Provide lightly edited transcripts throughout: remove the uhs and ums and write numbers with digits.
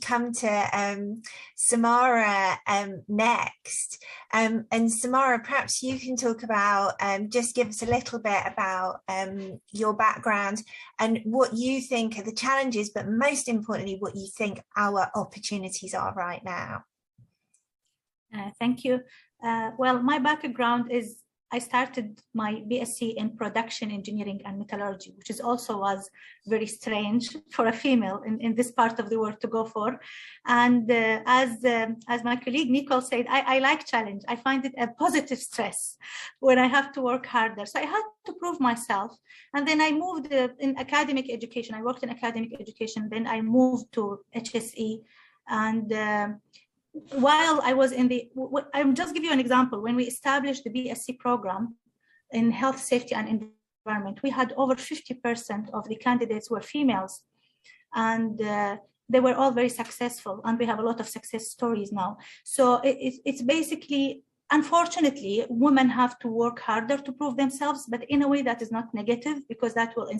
come to Samara next. And Samara, perhaps you can talk about, just give us a little bit about your background and what you think are the challenges, but most importantly, what you think our opportunities are right now. Thank you. Well, my background is I started my BSc in production engineering and metallurgy, which is also was very strange for a female in this part of the world to go for. And as my colleague Nicole said, I like challenge. I find it a positive stress when I have to work harder. So I had to prove myself. And then I moved in academic education. I worked in academic education. Then I moved to HSE. And while I was in I'll just give you an example. When we established the BSc program in health, safety, and environment, we had over 50% of the candidates were females, and they were all very successful, and we have a lot of success stories now. So it's basically, unfortunately, women have to work harder to prove themselves, but in a way that is not negative, because that will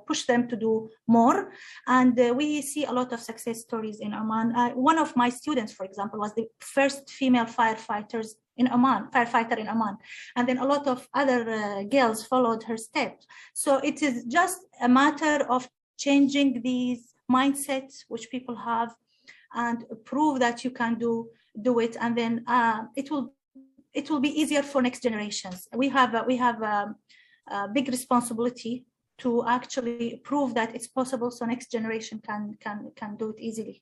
push them to do more. And we see a lot of success stories in Oman. One of my students, for example, was the first female firefighter in Oman. And then a lot of other girls followed her steps. So it is just a matter of changing these mindsets which people have and prove that you can do it. And then it will be easier for next generations. We have a big responsibility to actually prove that it's possible, so next generation can do it easily.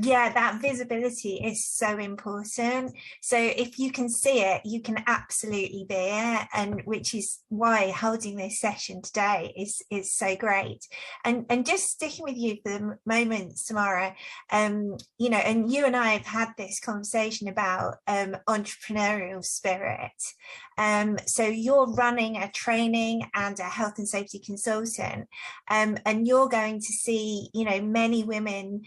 Yeah, that visibility is so important. So if you can see it, you can absolutely be it, and which is why holding this session today is so great. And just sticking with you for the moment, Samara, you know, and you and I have had this conversation about entrepreneurial spirit. So you're running a training and a health and safety consultant, and you're going to see, you know, many women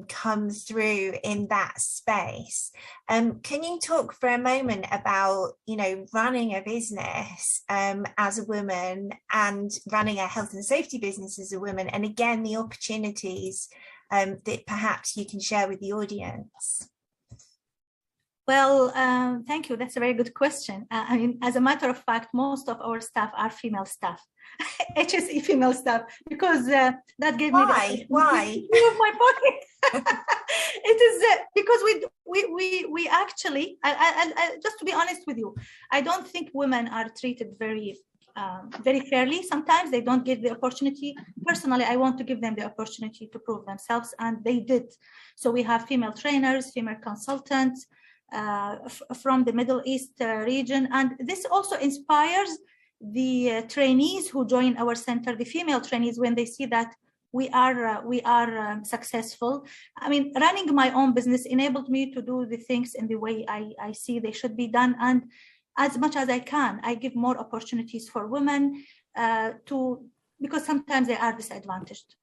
come through in that space. Can you talk for a moment about, you know, running a business as a woman and running a health and safety business as a woman, and again the opportunities that perhaps you can share with the audience? Well, thank you. That's a very good question. I mean, as a matter of fact, most of our staff are female staff, HSE female staff, because that gave me why? My pocket. It is because we actually, I just to be honest with you, I don't think women are treated very fairly. Sometimes they don't get the opportunity. Personally, I want to give them the opportunity to prove themselves, and they did. So we have female trainers, female consultants, from the Middle East region, and this also inspires the trainees who join our center, the female trainees, when they see that we are successful. I mean, running my own business enabled me to do the things in the way I see they should be done, and as much as I can, I give more opportunities for women because sometimes they are disadvantaged.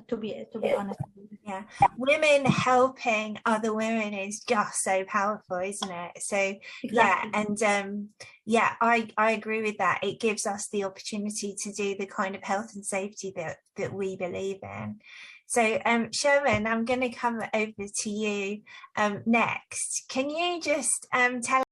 To be honest. Yeah, women helping other women is just so powerful, isn't it? So exactly. Yeah, and yeah, I agree with that. It gives us the opportunity to do the kind of health and safety that we believe in. So Sherman, I'm going to come over to you next. Can you just tell